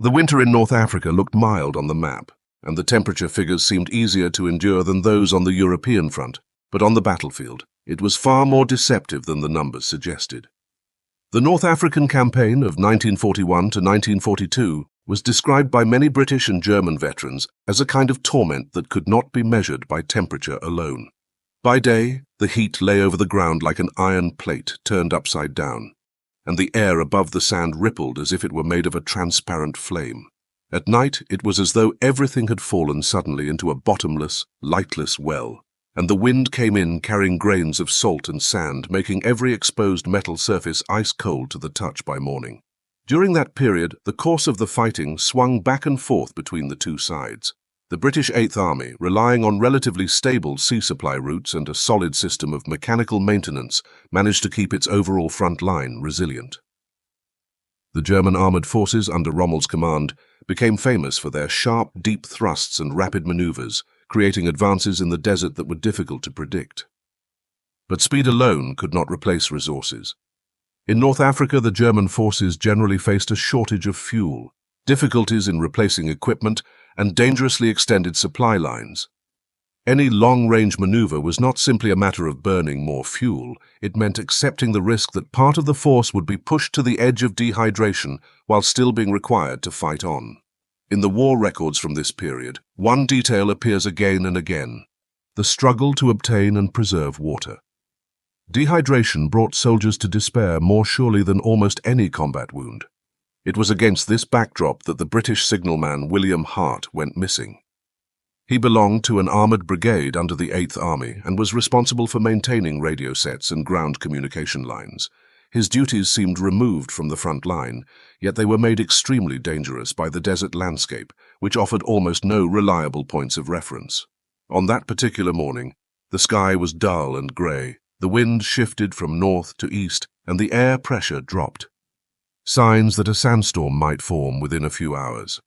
The winter in North Africa looked mild on the map, and the temperature figures seemed easier to endure than those on the European front, but on the battlefield, it was far more deceptive than the numbers suggested. The North African campaign of 1941 to 1942 was described by many British and German veterans as a kind of torment that could not be measured by temperature alone. By day, the heat lay over the ground like an iron plate turned upside down, and the air above the sand rippled as if it were made of a transparent flame. At night, it was as though everything had fallen suddenly into a bottomless, lightless well, and the wind came in carrying grains of salt and sand, making every exposed metal surface ice-cold to the touch by morning. During that period, the course of the fighting swung back and forth between the two sides. The British Eighth Army, relying on relatively stable sea supply routes and a solid system of mechanical maintenance, managed to keep its overall front line resilient. The German armoured forces under Rommel's command became famous for their sharp, deep thrusts and rapid manoeuvres, creating advances in the desert that were difficult to predict. But speed alone could not replace resources. In North Africa, the German forces generally faced a shortage of fuel, difficulties in replacing equipment, and dangerously extended supply lines. Any long-range maneuver was not simply a matter of burning more fuel, it meant accepting the risk that part of the force would be pushed to the edge of dehydration while still being required to fight on. In the war records from this period, one detail appears again and again: the struggle to obtain and preserve water. Dehydration brought soldiers to despair more surely than almost any combat wound. It was against this backdrop that the British signalman William Hart went missing. He belonged to an armoured brigade under the Eighth Army and was responsible for maintaining radio sets and ground communication lines. His duties seemed removed from the front line, yet they were made extremely dangerous by the desert landscape, which offered almost no reliable points of reference. On that particular morning, the sky was dull and grey. The wind shifted from north to east, and the air pressure dropped. Signs that a sandstorm might form within a few hours.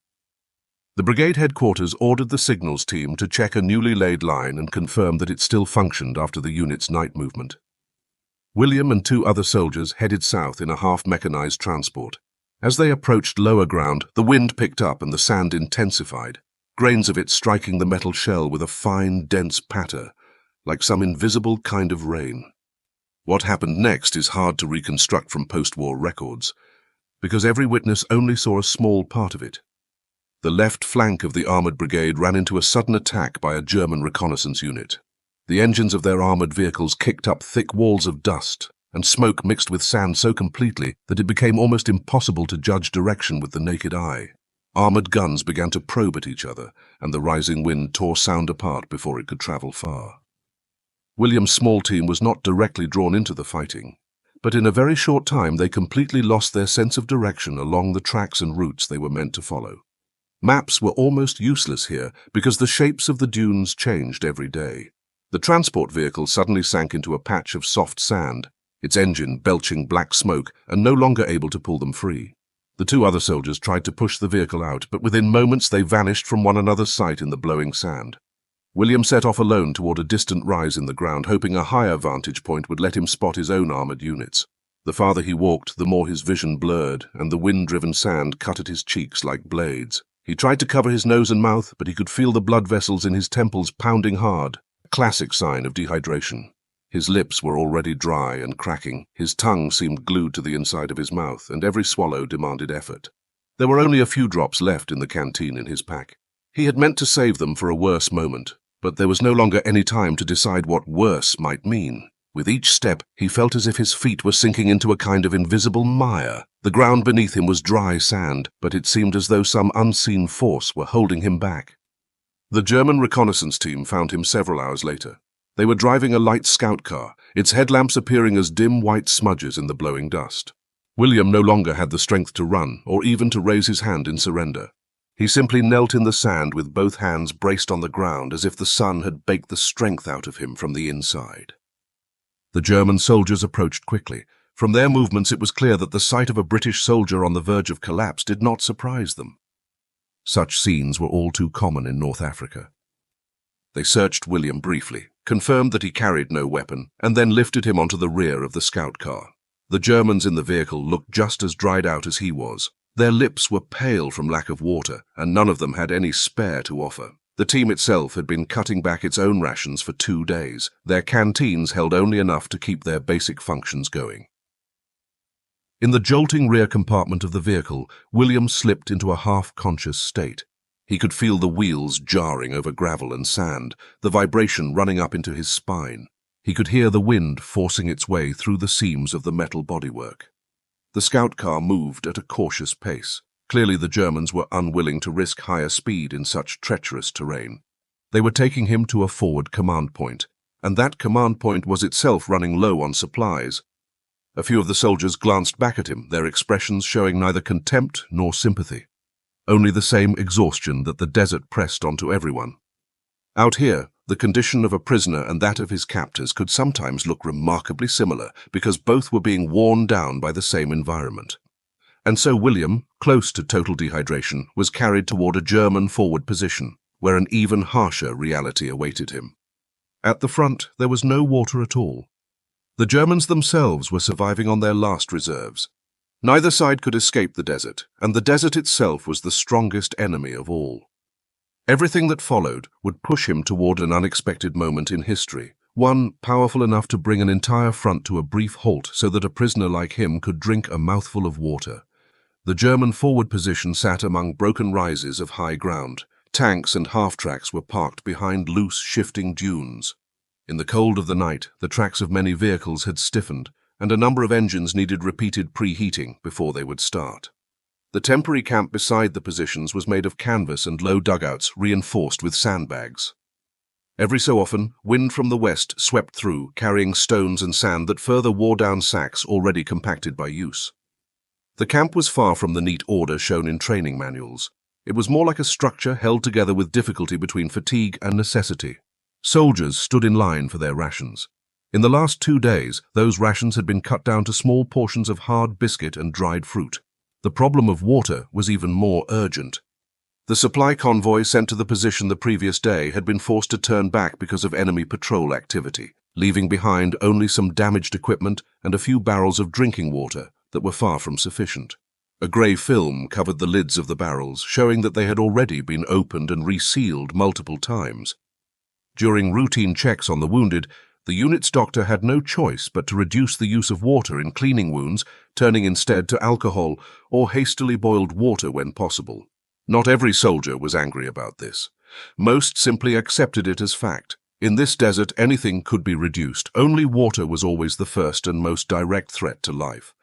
The brigade headquarters ordered the signals team to check a newly laid line and confirm that it still functioned after the unit's night movement. William and two other soldiers headed south in a half-mechanized transport. As they approached lower ground, the wind picked up and the sand intensified, grains of it striking the metal shell with a fine, dense patter, like some invisible kind of rain. What happened next is hard to reconstruct from post-war records, because every witness only saw a small part of it. The left flank of the armoured brigade ran into a sudden attack by a German reconnaissance unit. The engines of their armoured vehicles kicked up thick walls of dust, and smoke mixed with sand so completely that it became almost impossible to judge direction with the naked eye. Armoured guns began to probe at each other, and the rising wind tore sound apart before it could travel far. William's small team was not directly drawn into the fighting, but in a very short time they completely lost their sense of direction along the tracks and routes they were meant to follow. Maps were almost useless here because the shapes of the dunes changed every day. The transport vehicle suddenly sank into a patch of soft sand, its engine belching black smoke and no longer able to pull them free. The two other soldiers tried to push the vehicle out, but within moments they vanished from one another's sight in the blowing sand. William set off alone toward a distant rise in the ground, hoping a higher vantage point would let him spot his own armoured units. The farther he walked, the more his vision blurred, and the wind-driven sand cut at his cheeks like blades. He tried to cover his nose and mouth, but he could feel the blood vessels in his temples pounding hard, a classic sign of dehydration. His lips were already dry and cracking, his tongue seemed glued to the inside of his mouth, and every swallow demanded effort. There were only a few drops left in the canteen in his pack. He had meant to save them for a worse moment, but there was no longer any time to decide what worse might mean. With each step, he felt as if his feet were sinking into a kind of invisible mire. The ground beneath him was dry sand, but it seemed as though some unseen force were holding him back. The German reconnaissance team found him several hours later. They were driving a light scout car, its headlamps appearing as dim white smudges in the blowing dust. William no longer had the strength to run, or even to raise his hand in surrender. He simply knelt in the sand with both hands braced on the ground as if the sun had baked the strength out of him from the inside. The German soldiers approached quickly. From their movements it was clear that the sight of a British soldier on the verge of collapse did not surprise them. Such scenes were all too common in North Africa. They searched William briefly, confirmed that he carried no weapon, and then lifted him onto the rear of the scout car. The Germans in the vehicle looked just as dried out as he was. Their lips were pale from lack of water, and none of them had any spare to offer. The team itself had been cutting back its own rations for 2 days. Their canteens held only enough to keep their basic functions going. In the jolting rear compartment of the vehicle, William slipped into a half-conscious state. He could feel the wheels jarring over gravel and sand, the vibration running up into his spine. He could hear the wind forcing its way through the seams of the metal bodywork. The scout car moved at a cautious pace. Clearly the Germans were unwilling to risk higher speed in such treacherous terrain. They were taking him to a forward command point, and that command point was itself running low on supplies. A few of the soldiers glanced back at him, their expressions showing neither contempt nor sympathy. Only the same exhaustion that the desert pressed onto everyone. Out here, the condition of a prisoner and that of his captors could sometimes look remarkably similar because both were being worn down by the same environment. And so William, close to total dehydration, was carried toward a German forward position, where an even harsher reality awaited him. At the front, there was no water at all. The Germans themselves were surviving on their last reserves. Neither side could escape the desert, and the desert itself was the strongest enemy of all. Everything that followed would push him toward an unexpected moment in history, one powerful enough to bring an entire front to a brief halt so that a prisoner like him could drink a mouthful of water. The German forward position sat among broken rises of high ground. Tanks and half-tracks were parked behind loose, shifting dunes. In the cold of the night, the tracks of many vehicles had stiffened, and a number of engines needed repeated preheating before they would start. The temporary camp beside the positions was made of canvas and low dugouts reinforced with sandbags. Every so often, wind from the west swept through, carrying stones and sand that further wore down sacks already compacted by use. The camp was far from the neat order shown in training manuals. It was more like a structure held together with difficulty between fatigue and necessity. Soldiers stood in line for their rations. In the last 2 days, those rations had been cut down to small portions of hard biscuit and dried fruit. The problem of water was even more urgent. The supply convoy sent to the position the previous day had been forced to turn back because of enemy patrol activity, leaving behind only some damaged equipment and a few barrels of drinking water that were far from sufficient. A grey film covered the lids of the barrels, showing that they had already been opened and resealed multiple times. During routine checks on the wounded, the unit's doctor had no choice but to reduce the use of water in cleaning wounds, turning instead to alcohol or hastily boiled water when possible. Not every soldier was angry about this. Most simply accepted it as fact. In this desert, anything could be reduced. Only water was always the first and most direct threat to life.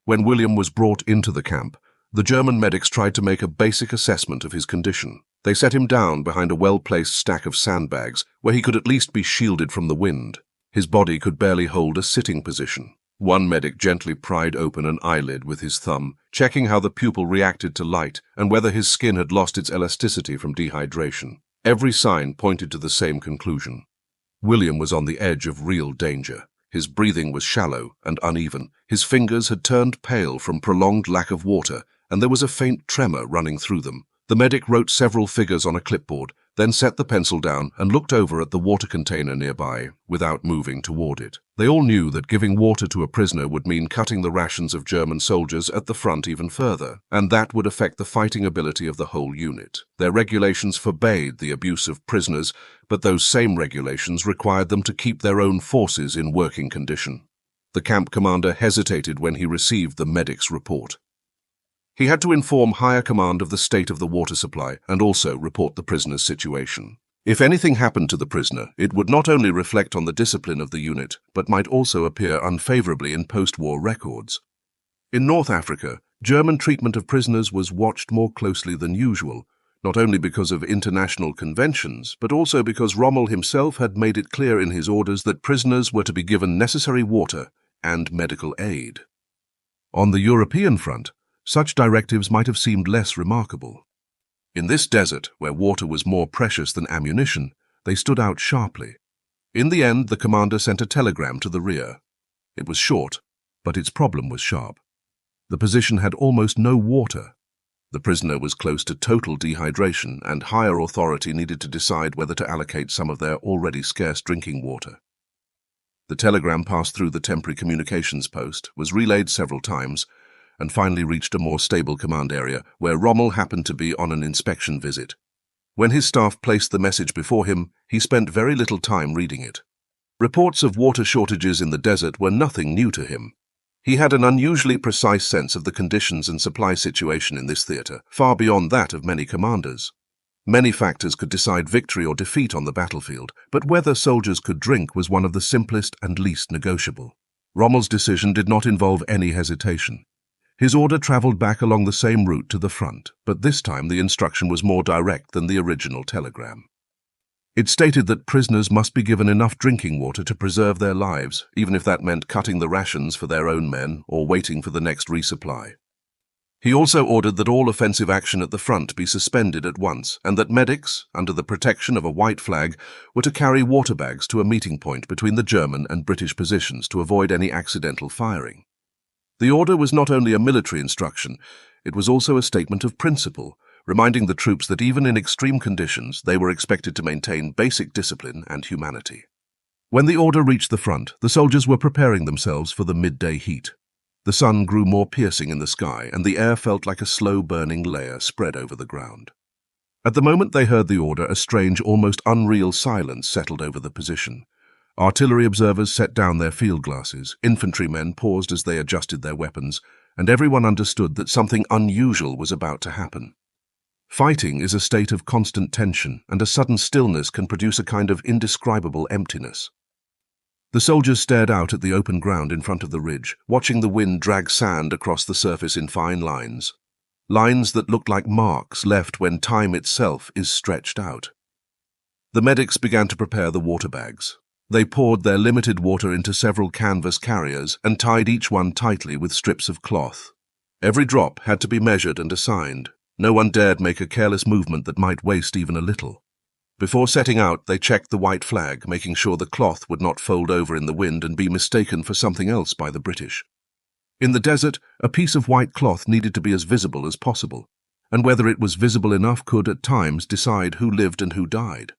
When William was brought into the camp, the German medics tried to make a basic assessment of his condition. They set him down behind a well-placed stack of sandbags, where he could at least be shielded from the wind. His body could barely hold a sitting position. One medic gently pried open an eyelid with his thumb, checking how the pupil reacted to light and whether his skin had lost its elasticity from dehydration. Every sign pointed to the same conclusion. William was on the edge of real danger. His breathing was shallow and uneven. His fingers had turned pale from prolonged lack of water, and there was a faint tremor running through them. The medic wrote several figures on a clipboard, then set the pencil down and looked over at the water container nearby without moving toward it. They all knew that giving water to a prisoner would mean cutting the rations of German soldiers at the front even further, and that would affect the fighting ability of the whole unit. Their regulations forbade the abuse of prisoners, but those same regulations required them to keep their own forces in working condition. The camp commander hesitated when he received the medic's report. He had to inform higher command of the state of the water supply and also report the prisoner's situation. If anything happened to the prisoner, it would not only reflect on the discipline of the unit, but might also appear unfavorably in post-war records. In North Africa, German treatment of prisoners was watched more closely than usual, not only because of international conventions, but also because Rommel himself had made it clear in his orders that prisoners were to be given necessary water and medical aid. On the European front, such directives might have seemed less remarkable. In this desert, where water was more precious than ammunition, they stood out sharply. In the end, the commander sent a telegram to the rear. It was short, but its problem was sharp. The position had almost no water. The prisoner was close to total dehydration, and higher authority needed to decide whether to allocate some of their already scarce drinking water. The telegram passed through the temporary communications post, was relayed several times, and finally reached a more stable command area where Rommel happened to be on an inspection visit. When his staff placed the message before him, he spent very little time reading it. Reports of water shortages in the desert were nothing new to him. He had an unusually precise sense of the conditions and supply situation in this theater, far beyond that of many commanders. Many factors could decide victory or defeat on the battlefield, but whether soldiers could drink was one of the simplest and least negotiable. Rommel's decision did not involve any hesitation. His order traveled back along the same route to the front, but this time the instruction was more direct than the original telegram. It stated that prisoners must be given enough drinking water to preserve their lives, even if that meant cutting the rations for their own men or waiting for the next resupply. He also ordered that all offensive action at the front be suspended at once, and that medics, under the protection of a white flag, were to carry water bags to a meeting point between the German and British positions to avoid any accidental firing. The order was not only a military instruction, it was also a statement of principle, reminding the troops that even in extreme conditions they were expected to maintain basic discipline and humanity. When the order reached the front, the soldiers were preparing themselves for the midday heat. The sun grew more piercing in the sky, and the air felt like a slow-burning layer spread over the ground. At the moment they heard the order, a strange, almost unreal silence settled over the position. Artillery observers set down their field glasses, infantrymen paused as they adjusted their weapons, and everyone understood that something unusual was about to happen. Fighting is a state of constant tension, and a sudden stillness can produce a kind of indescribable emptiness. The soldiers stared out at the open ground in front of the ridge, watching the wind drag sand across the surface in fine lines. Lines that looked like marks left when time itself is stretched out. The medics began to prepare the water bags. They poured their limited water into several canvas carriers and tied each one tightly with strips of cloth. Every drop had to be measured and assigned. No one dared make a careless movement that might waste even a little. Before setting out, they checked the white flag, making sure the cloth would not fold over in the wind and be mistaken for something else by the British. In the desert, a piece of white cloth needed to be as visible as possible, and whether it was visible enough could, at times, decide who lived and who died.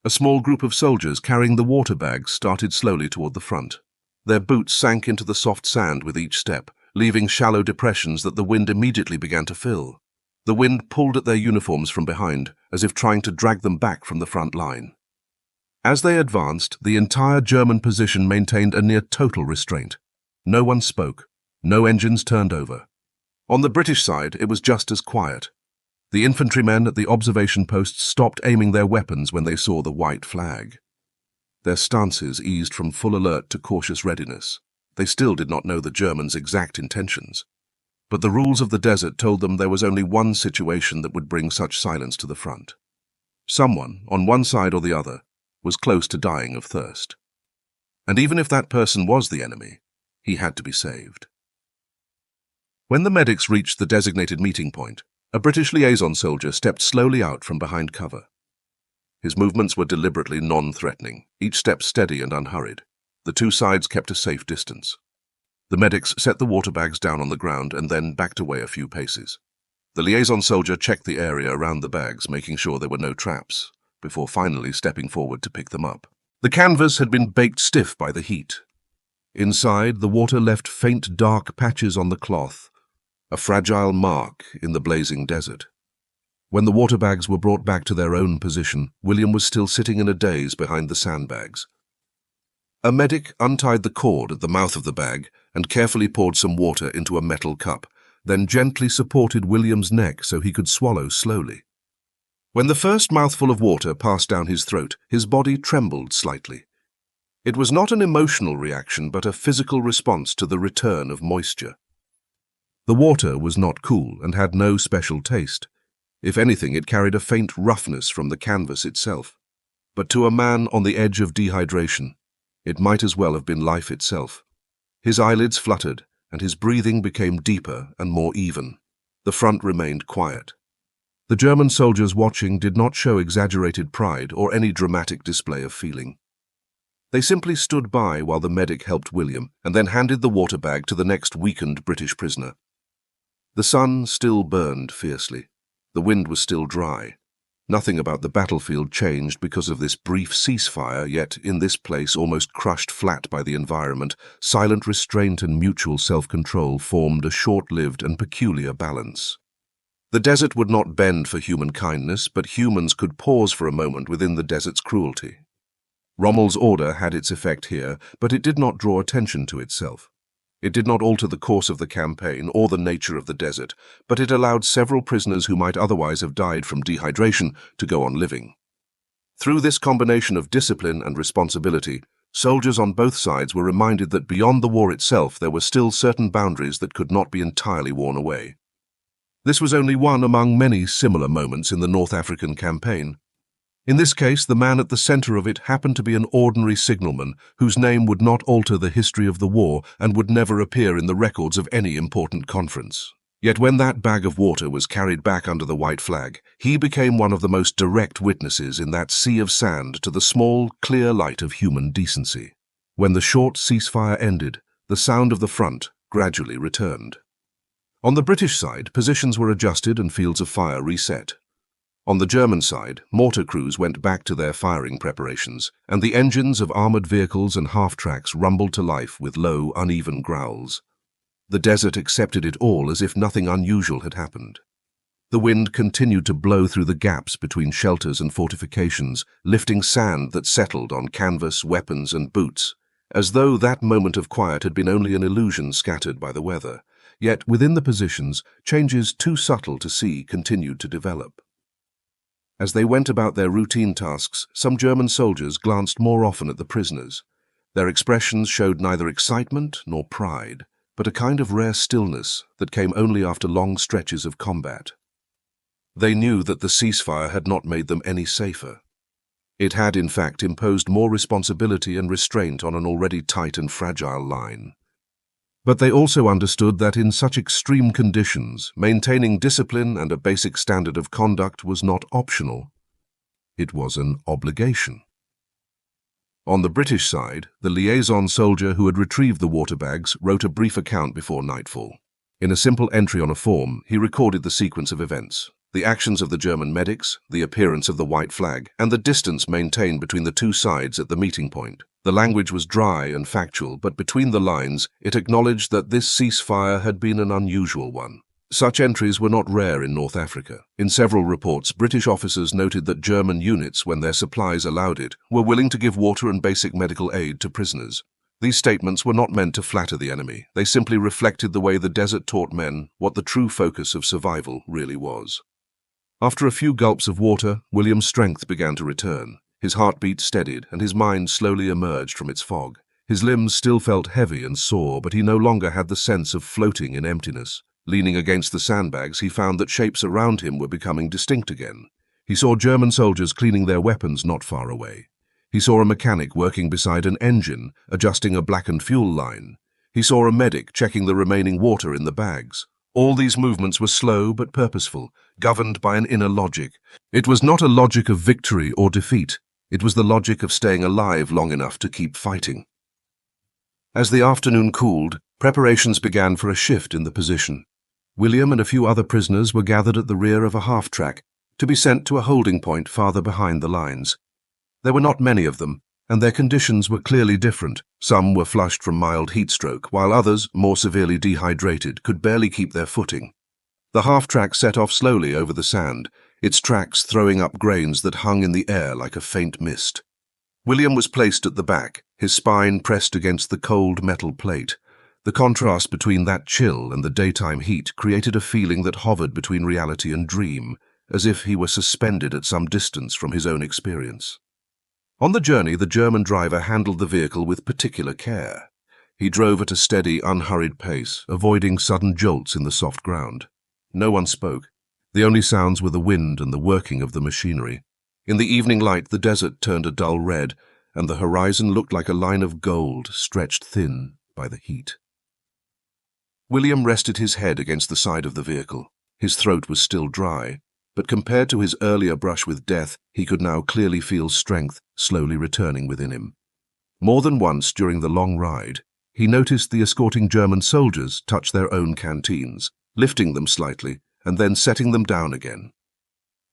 A small group of soldiers carrying the water bags started slowly toward the front. Their boots sank into the soft sand with each step, leaving shallow depressions that the wind immediately began to fill. The wind pulled at their uniforms from behind, as if trying to drag them back from the front line. As they advanced, the entire German position maintained a near total restraint. No one spoke. No engines turned over. On the British side, it was just as quiet. The infantrymen at the observation posts stopped aiming their weapons when they saw the white flag. Their stances eased from full alert to cautious readiness. They still did not know the Germans' exact intentions. But the rules of the desert told them there was only one situation that would bring such silence to the front. Someone, on one side or the other, was close to dying of thirst. And even if that person was the enemy, he had to be saved. When the medics reached the designated meeting point, a British liaison soldier stepped slowly out from behind cover. His movements were deliberately non-threatening, each step steady and unhurried. The two sides kept a safe distance. The medics set the water bags down on the ground and then backed away a few paces. The liaison soldier checked the area around the bags, making sure there were no traps, before finally stepping forward to pick them up. The canvas had been baked stiff by the heat. Inside, the water left faint dark patches on the cloth, a fragile mark in the blazing desert. When the water bags were brought back to their own position, William was still sitting in a daze behind the sandbags. A medic untied the cord at the mouth of the bag and carefully poured some water into a metal cup, then gently supported William's neck so he could swallow slowly. When the first mouthful of water passed down his throat, his body trembled slightly. It was not an emotional reaction, but a physical response to the return of moisture. The water was not cool and had no special taste. If anything, it carried a faint roughness from the canvas itself. But to a man on the edge of dehydration, it might as well have been life itself. His eyelids fluttered, and his breathing became deeper and more even. The front remained quiet. The German soldiers watching did not show exaggerated pride or any dramatic display of feeling. They simply stood by while the medic helped William and then handed the water bag to the next weakened British prisoner. The sun still burned fiercely. The wind was still dry. Nothing about the battlefield changed because of this brief ceasefire, yet in this place, almost crushed flat by the environment, silent restraint and mutual self-control formed a short-lived and peculiar balance. The desert would not bend for human kindness, but humans could pause for a moment within the desert's cruelty. Rommel's order had its effect here, but it did not draw attention to itself. It did not alter the course of the campaign or the nature of the desert, but it allowed several prisoners who might otherwise have died from dehydration to go on living. Through this combination of discipline and responsibility, soldiers on both sides were reminded that beyond the war itself there were still certain boundaries that could not be entirely worn away. This was only one among many similar moments in the North African campaign. In this case, the man at the center of it happened to be an ordinary signalman whose name would not alter the history of the war and would never appear in the records of any important conference. Yet when that bag of water was carried back under the white flag, he became one of the most direct witnesses in that sea of sand to the small, clear light of human decency. When the short ceasefire ended, the sound of the front gradually returned. On the British side, positions were adjusted and fields of fire reset. On the German side, mortar crews went back to their firing preparations, and the engines of armored vehicles and half-tracks rumbled to life with low, uneven growls. The desert accepted it all as if nothing unusual had happened. The wind continued to blow through the gaps between shelters and fortifications, lifting sand that settled on canvas, weapons, and boots, as though that moment of quiet had been only an illusion scattered by the weather. Yet within the positions, changes too subtle to see continued to develop. As they went about their routine tasks, some German soldiers glanced more often at the prisoners. Their expressions showed neither excitement nor pride, but a kind of rare stillness that came only after long stretches of combat. They knew that the ceasefire had not made them any safer. It had, in fact, imposed more responsibility and restraint on an already tight and fragile line. But they also understood that in such extreme conditions, maintaining discipline and a basic standard of conduct was not optional. It was an obligation. On the British side, the liaison soldier who had retrieved the water bags wrote a brief account before nightfall. In a simple entry on a form, he recorded the sequence of events, the actions of the German medics, the appearance of the white flag, and the distance maintained between the two sides at the meeting point. The language was dry and factual, but between the lines, it acknowledged that this ceasefire had been an unusual one. Such entries were not rare in North Africa. In several reports, British officers noted that German units, when their supplies allowed it, were willing to give water and basic medical aid to prisoners. These statements were not meant to flatter the enemy. They simply reflected the way the desert taught men what the true focus of survival really was. After a few gulps of water, William's strength began to return. His heartbeat steadied, and his mind slowly emerged from its fog. His limbs still felt heavy and sore, but he no longer had the sense of floating in emptiness. Leaning against the sandbags, he found that shapes around him were becoming distinct again. He saw German soldiers cleaning their weapons not far away. He saw a mechanic working beside an engine, adjusting a blackened fuel line. He saw a medic checking the remaining water in the bags. All these movements were slow but purposeful, governed by an inner logic. It was not a logic of victory or defeat. It was the logic of staying alive long enough to keep fighting. As the afternoon cooled, preparations began for a shift in the position. William and a few other prisoners were gathered at the rear of a half-track to be sent to a holding point farther behind the lines. There were not many of them, and their conditions were clearly different. Some were flushed from mild heat stroke, while others, more severely dehydrated, could barely keep their footing. The half-track set off slowly over the sand, its tracks throwing up grains that hung in the air like a faint mist. William was placed at the back, his spine pressed against the cold metal plate. The contrast between that chill and the daytime heat created a feeling that hovered between reality and dream, as if he were suspended at some distance from his own experience. On the journey, the German driver handled the vehicle with particular care. He drove at a steady, unhurried pace, avoiding sudden jolts in the soft ground. No one spoke. The only sounds were the wind and the working of the machinery. In the evening light, the desert turned a dull red, and the horizon looked like a line of gold stretched thin by the heat. William rested his head against the side of the vehicle. His throat was still dry, but compared to his earlier brush with death, he could now clearly feel strength slowly returning within him. More than once during the long ride, he noticed the escorting German soldiers touch their own canteens, lifting them slightly and then setting them down again.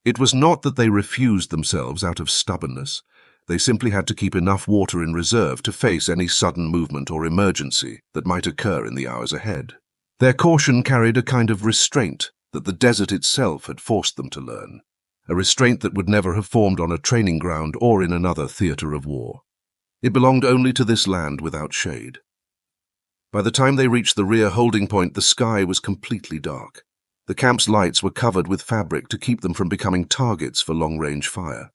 It was not that they refused themselves out of stubbornness. They simply had to keep enough water in reserve to face any sudden movement or emergency that might occur in the hours ahead. Their caution carried a kind of restraint that the desert itself had forced them to learn, a restraint that would never have formed on a training ground or in another theater of war. It belonged only to this land without shade. By the time they reached the rear holding point, the sky was completely dark. The camp's lights were covered with fabric to keep them from becoming targets for long-range fire.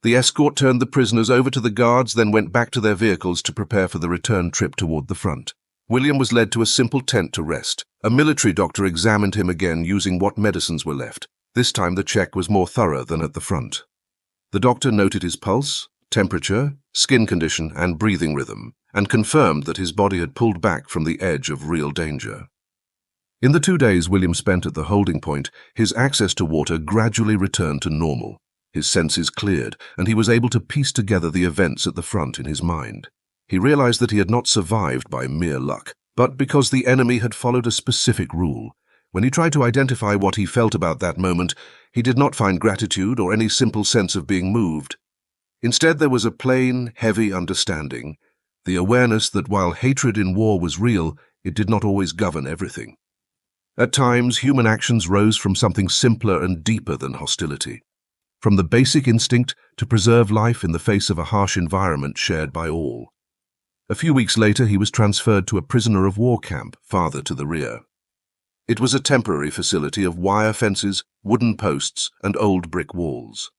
The escort turned the prisoners over to the guards, then went back to their vehicles to prepare for the return trip toward the front. William was led to a simple tent to rest. A military doctor examined him again using what medicines were left. This time the check was more thorough than at the front. The doctor noted his pulse, temperature, skin condition, and breathing rhythm, and confirmed that his body had pulled back from the edge of real danger. In the 2 days William spent at the holding point, his access to water gradually returned to normal. His senses cleared, and he was able to piece together the events at the front in his mind. He realized that he had not survived by mere luck, but because the enemy had followed a specific rule. When he tried to identify what he felt about that moment, he did not find gratitude or any simple sense of being moved. Instead, there was a plain, heavy understanding, the awareness that while hatred in war was real, it did not always govern everything. At times, human actions rose from something simpler and deeper than hostility, from the basic instinct to preserve life in the face of a harsh environment shared by all. A few weeks later, he was transferred to a prisoner of war camp farther to the rear. It was a temporary facility of wire fences, wooden posts, and old brick walls.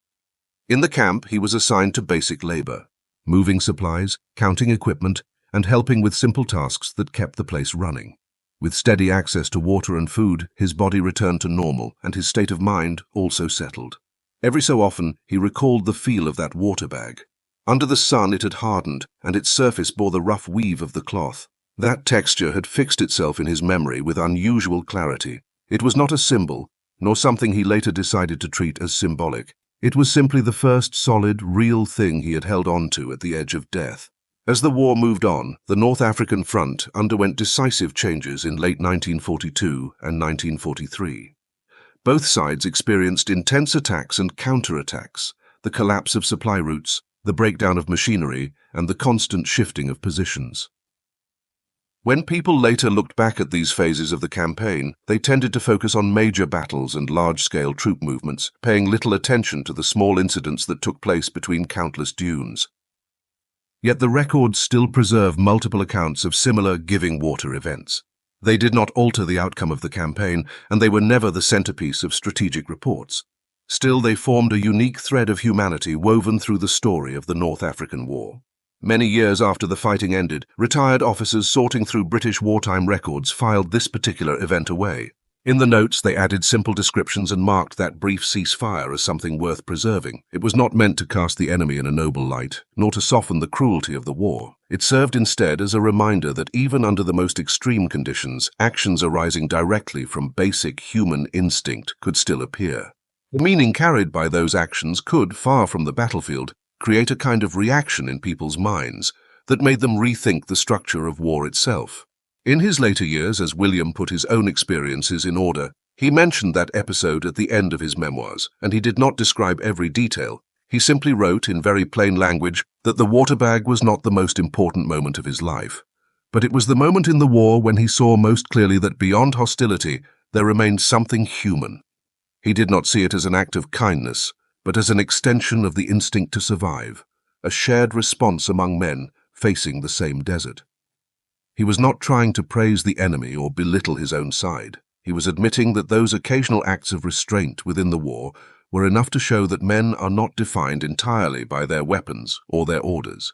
In the camp, he was assigned to basic labor, moving supplies, counting equipment, and helping with simple tasks that kept the place running. With steady access to water and food, his body returned to normal, and his state of mind also settled. Every so often, he recalled the feel of that water bag. Under the sun it had hardened, and its surface bore the rough weave of the cloth. That texture had fixed itself in his memory with unusual clarity. It was not a symbol, nor something he later decided to treat as symbolic. It was simply the first solid, real thing he had held on to at the edge of death. As the war moved on, the North African front underwent decisive changes in late 1942 and 1943. Both sides experienced intense attacks and counterattacks, the collapse of supply routes, the breakdown of machinery, and the constant shifting of positions. When people later looked back at these phases of the campaign, they tended to focus on major battles and large-scale troop movements, paying little attention to the small incidents that took place between countless dunes. Yet the records still preserve multiple accounts of similar giving water events. They did not alter the outcome of the campaign, and they were never the centerpiece of strategic reports. Still, they formed a unique thread of humanity woven through the story of the North African War. Many years after the fighting ended, retired officers sorting through British wartime records filed this particular event away. In the notes, they added simple descriptions and marked that brief ceasefire as something worth preserving. It was not meant to cast the enemy in a noble light, nor to soften the cruelty of the war. It served instead as a reminder that even under the most extreme conditions, actions arising directly from basic human instinct could still appear. The meaning carried by those actions could, far from the battlefield, create a kind of reaction in people's minds that made them rethink the structure of war itself. In his later years, as William put his own experiences in order, he mentioned that episode at the end of his memoirs, and he did not describe every detail. He simply wrote in very plain language that the water bag was not the most important moment of his life, but it was the moment in the war when he saw most clearly that beyond hostility there remained something human. He did not see it as an act of kindness, but as an extension of the instinct to survive, a shared response among men facing the same desert. He was not trying to praise the enemy or belittle his own side. He was admitting that those occasional acts of restraint within the war were enough to show that men are not defined entirely by their weapons or their orders.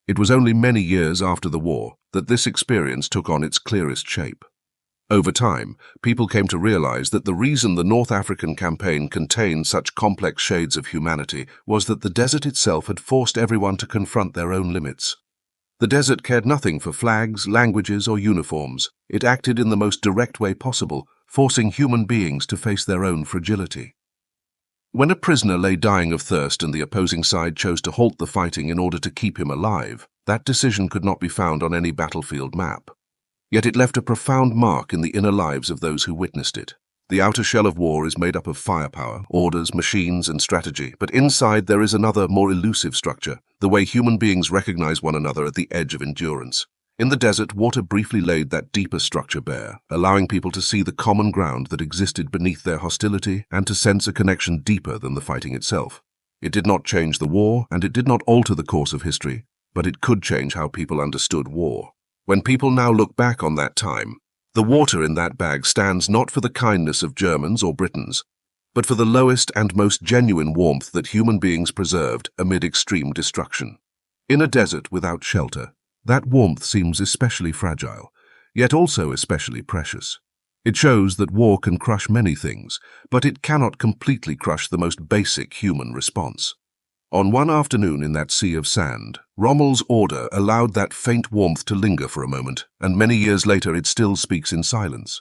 It was only many years after the war that this experience took on its clearest shape. Over time, people came to realize that the reason the North African campaign contained such complex shades of humanity was that the desert itself had forced everyone to confront their own limits. The desert cared nothing for flags, languages, or uniforms. It acted in the most direct way possible, forcing human beings to face their own fragility. When a prisoner lay dying of thirst and the opposing side chose to halt the fighting in order to keep him alive, that decision could not be found on any battlefield map. Yet it left a profound mark in the inner lives of those who witnessed it. The outer shell of war is made up of firepower, orders, machines, and strategy, but inside there is another, more elusive structure, the way human beings recognize one another at the edge of endurance. In the desert, water briefly laid that deeper structure bare, allowing people to see the common ground that existed beneath their hostility and to sense a connection deeper than the fighting itself. It did not change the war, and it did not alter the course of history, but it could change how people understood war. When people now look back on that time, the water in that bag stands not for the kindness of Germans or Britons, but for the lowest and most genuine warmth that human beings preserved amid extreme destruction. In a desert without shelter, that warmth seems especially fragile, yet also especially precious. It shows that war can crush many things, but it cannot completely crush the most basic human response. On one afternoon in that sea of sand, Rommel's order allowed that faint warmth to linger for a moment, and many years later it still speaks in silence,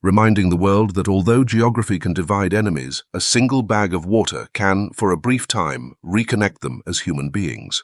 reminding the world that although geography can divide enemies, a single bag of water can, for a brief time, reconnect them as human beings.